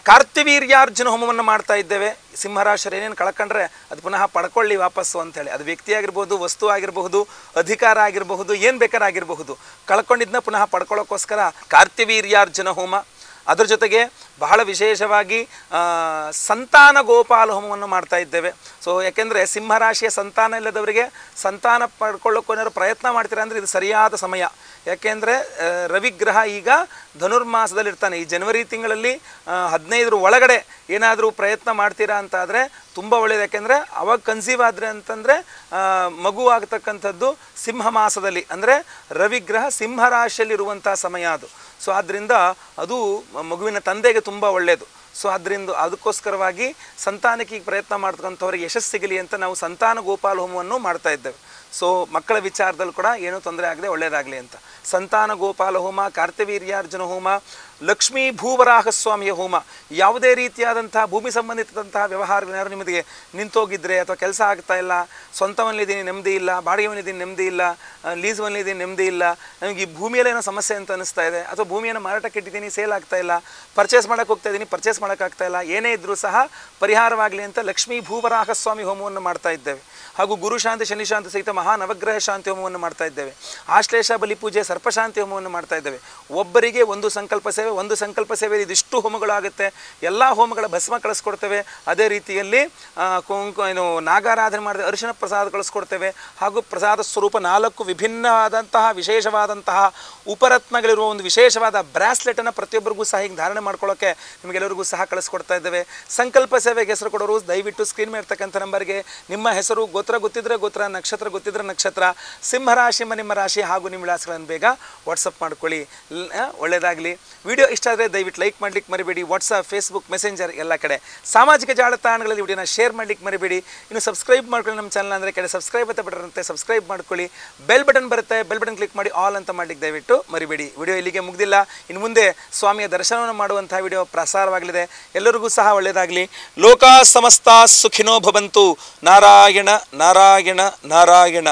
ಕಾರ್ತಿವೀರ್ಯಾರ್ಜುನ ಹೋಮವನ್ನು ಮಾಡ್ತಾ ಇದ್ದೇವೆ. ಸಿಂಹರಾಶಿಯರು ಏನೇನು ಕಳ್ಕೊಂಡ್ರೆ ಅದು ಪುನಃ ಪಡ್ಕೊಳ್ಳಿ ವಾಪಸ್ಸು ಅಂತೇಳಿ. ಅದು ವ್ಯಕ್ತಿ ಆಗಿರ್ಬೋದು, ವಸ್ತು ಆಗಿರಬಹುದು, ಅಧಿಕಾರ ಆಗಿರಬಹುದು, ಏನು ಬೇಕಾರಾಗಿರಬಹುದು. ಕಳ್ಕೊಂಡಿದ್ದನ್ನ ಪುನಃ ಪಡ್ಕೊಳ್ಳೋಕ್ಕೋಸ್ಕರ ಕಾರ್ತಿವೀರ್ಯಾರ್ಜುನ ಹೋಮ. ಅದರ ಜೊತೆಗೆ ಬಹಳ ವಿಶೇಷವಾಗಿ ಸಂತಾನ ಗೋಪಾಲ ಹೋಮವನ್ನು ಮಾಡ್ತಾ ಇದ್ದೇವೆ. ಸೊ ಯಾಕೆಂದರೆ ಸಿಂಹರಾಶಿಯ ಸಂತಾನ ಇಲ್ಲದವರಿಗೆ ಸಂತಾನ ಪಡ್ಕೊಳ್ಳೋಕೆ ಏನಾದ್ರು ಪ್ರಯತ್ನ ಮಾಡ್ತೀರಾ ಅಂದರೆ ಇದು ಸರಿಯಾದ ಸಮಯ. ಯಾಕೆಂದರೆ ರವಿಗ್ರಹ ಈಗ ಧನುರ್ಮಾಸದಲ್ಲಿರ್ತಾನೆ. ಈ ಜನವರಿ ತಿಂಗಳಲ್ಲಿ 15 ಒಳಗಡೆ ಏನಾದರೂ ಪ್ರಯತ್ನ ಮಾಡ್ತೀರಾ ಅಂತಾದರೆ ತುಂಬ ಒಳ್ಳೆಯದು. ಯಾಕೆಂದರೆ ಅವಾಗ ಕನ್ಸೀವ್ ಆದರೆ ಅಂತಂದರೆ ಮಗು ಆಗ್ತಕ್ಕಂಥದ್ದು ಸಿಂಹ ಮಾಸದಲ್ಲಿ, ಅಂದರೆ ರವಿಗ್ರಹ ಸಿಂಹರಾಶಿಯಲ್ಲಿರುವಂಥ ಸಮಯ ಅದು. ಸೊ ಆದ್ದರಿಂದ ಅದು ಮಗುವಿನ ತಂದೆಗೆ ತುಂಬ ಒಳ್ಳೆಯದು. ಸೊ ಅದಕ್ಕೋಸ್ಕರವಾಗಿ ಸಂತಾನಕ್ಕೆ ಪ್ರಯತ್ನ ಮಾಡ್ತಕ್ಕಂಥವ್ರಿಗೆ ಯಶಸ್ಸು ಸಿಗಲಿ ಅಂತ ನಾವು ಸಂತಾನ ಗೋಪಾಲ ಹೋಮವನ್ನು ಮಾಡ್ತಾ ಇದ್ದೇವೆ. ಸೊ ಮಕ್ಕಳ ವಿಚಾರದಲ್ಲಿ ಕೂಡ ಏನೂ ತೊಂದರೆ ಆಗದೆ ಒಳ್ಳೆಯದಾಗಲಿ ಅಂತ ಸಂತಾನ ಗೋಪಾಲ ಹೋಮ, ಕಾರ್ತಿವೀರ್ಯಾರ್ಜುನ ಹೋಮ, ಲಕ್ಷ್ಮೀ ಭೂವರಾಹ ಸ್ವಾಮಿಯ ಹೋಮ. ಯಾವುದೇ ರೀತಿಯಾದಂತಹ ಭೂಮಿ ಸಂಬಂಧಿಸಿದಂತಹ ವ್ಯವಹಾರಗಳೇನಾದ್ರು ನಿಮಗೆ ನಿಂತೋಗಿದ್ರೆ, ಅಥವಾ ಕೆಲಸ ಆಗ್ತಾ ಇಲ್ಲ, ಸ್ವಂತ ಮನೇಲಿದ್ದೀನಿ ನೆಮ್ಮದಿ ಇಲ್ಲ, ಬಾಡಿಗೆ ಮನೇಲಿದ್ದೀನಿ ನೆಮ್ಮದಿ ಇಲ್ಲ, ಲೀಸ್ ಮನೇಲಿದ್ದೀನಿ ನೆಮ್ಮದಿ ಇಲ್ಲ, ನನಗೆ ಈ ಭೂಮಿಯಲ್ಲಿ ಏನೋ ಸಮಸ್ಯೆ ಅಂತ ಅನಿಸ್ತಾ ಇದೆ, ಅಥವಾ ಭೂಮಿಯನ್ನು ಮಾರಾಟಕ್ಕೆ ಇಟ್ಟಿದ್ದೀನಿ ಸೇಲ್ ಆಗ್ತಾ ಇಲ್ಲ, ಪರ್ಚೇಸ್ ಮಾಡೋಕ್ಕೆ ಹೋಗ್ತಾ ಇದ್ದೀನಿ ಪರ್ಚೇಸ್ ಮಾಡೋಕ್ಕಾಗ್ತಾ ಇಲ್ಲ, ಏನೇ ಇದ್ದರೂ ಸಹ ಪರಿಹಾರವಾಗಲಿ ಅಂತ ಲಕ್ಷ್ಮೀ ಭೂವರಾಹ ಸ್ವಾಮಿ ಹೋಮವನ್ನು ಮಾಡ್ತಾ ಇದ್ದೇವೆ. ಹಾಗೂ ಗುರುಶಾಂತಿ ಶನಿಶಾಂತಿ ಸಹಿತ ಮಹಾ ನವಗ್ರಹ ಶಾಂತಿ ಹೋಮವನ್ನು ಮಾಡ್ತಾ ಇದ್ದೇವೆ. ಆಶ್ಲೇಷ ಬಲಿಪೂಜೆ ಸರ್ಪಶಾಂತಿ ಹೋಮವನ್ನು ಮಾಡ್ತಾ ಇದ್ದೇವೆ. ಒಬ್ಬರಿಗೆ ಒಂದು ಸಂಕಲ್ಪ ಸೇವೆ ಇದಿಷ್ಟು ಹೋಮಗಳಾಗುತ್ತೆ. ಎಲ್ಲ ಹೋಮಗಳ ಭಸ್ಮ ಕಳಿಸ್ಕೊಡ್ತೇವೆ. ಅದೇ ರೀತಿಯಲ್ಲಿ ನಾಗಾರಾಧನೆ ಮಾಡಿದ ಅರಿಶಿನ ಪ್ರಸಾದ ಕಳಿಸ್ಕೊಡ್ತೇವೆ. ಹಾಗೂ ಪ್ರಸಾದ ಸ್ವರೂಪ 4 ವಿಭಿನ್ನವಾದಂತಹ ವಿಶೇಷವಾದಂತಹ ಉಪರತ್ನಗಳಿರುವ ಒಂದು ವಿಶೇಷವಾದ ಬ್ರಾಸ್ಲೆಟನ್ನು ಪ್ರತಿಯೊಬ್ಬರಿಗೂ ಸಹ ಹಿಂಗೆ ಧಾರಣೆ ಮಾಡ್ಕೊಳ್ಳೋಕ್ಕೆ ನಿಮಗೆಲ್ಲರಿಗೂ ಸಹ ಕಳಿಸ್ಕೊಡ್ತಾ ಇದ್ದೇವೆ. ಸಂಕಲ್ಪ ಸೇವೆಗೆ ಹೆಸರು ಕೊಡೋರು ದಯವಿಟ್ಟು ಸ್ಕ್ರೀನ್ ಮೇಲೆ ಇರ್ತಕ್ಕಂಥ ನಂಬರ್ಗೆ ನಿಮ್ಮ ಹೆಸರು, ಗೋತ್ರ ಗೊತ್ತಿದ್ರೆ ಗೋತ್ರ, ನಕ್ಷತ್ರ ಗೊತ್ತಿದ್ರೆ ನಕ್ಷತ್ರ, ಸಿಂಹರಾಶಿ ನಿಮ್ಮ ರಾಶಿ ಹಾಗೂ ನಿಮ್ಮ ವಿಳಾಸಗಳನ್ನು ಬೇಗ ವಾಟ್ಸಪ್ ಮಾಡ್ಕೊಳ್ಳಿ. ಒಳ್ಳೆಯದಾಗಲಿ. ವಿಡಿಯೋ ಇಷ್ಟ ಆದರೆ ದಯವಿಟ್ಟು ಲೈಕ್ ಮಾಡ್ಲಿಕ್ಕೆ ಮರಿಬೇಡಿ. ವಾಟ್ಸಪ್, ಫೇಸ್ಬುಕ್, ಮೆಸೆಂಜರ್ ಎಲ್ಲ ಕಡೆ ಸಾಮಾಜಿಕ ಜಾಲತಾಣಗಳಲ್ಲಿ ವಿಡಿಯೋನ ಶೇರ್ ಮಾಡ್ಲಿಕ್ಕೆ ಮರಿಬೇಡಿ. ಇನ್ನು ಸಬ್ಸ್ಕ್ರೈಬ್ ಮಾಡ್ಕೊಳ್ಳಿ ನಮ್ಮ ಚಾನಲ್ ಅಂದರೆ ಕಡೆ ಸಬ್ಸ್ಕ್ರೈಬ್ ಅಂತ ಬರುತ್ತೆ, ಸಬ್ಸ್ಕ್ರೈಬ್ ಮಾಡ್ಕೊಳ್ಳಿ. ಬೆಲ್ ಬಟನ್ ಬರುತ್ತೆ, ಬೆಲ್ ಬಟನ್ ಕ್ಲಿಕ್ ಮಾಡಿ ಆಲ್ ಅಂತ ಮಾಡ್ಲಿಕ್ಕೆ ದಯವಿಟ್ಟು ಮರಿಬೇಡಿ. ವಿಡಿಯೋ ಇಲ್ಲಿಗೆ ಮುಗ್ದಿಲ್ಲ, ಇನ್ನು ಮುಂದೆ ಸ್ವಾಮಿಯ ದರ್ಶನವನ್ನು ಮಾಡುವಂತಹ ವಿಡಿಯೋ ಪ್ರಸಾರವಾಗಲಿದೆ. ಎಲ್ಲರಿಗೂ ಸಹ ಒಳ್ಳೆಯದಾಗಲಿ. ಲೋಕ ಸಮಸ್ತ ಸುಖಿನೋ ಭವಂತು. ನಾರಾಯಣ ನಾರಾಯಣ ನಾರಾಯಣ.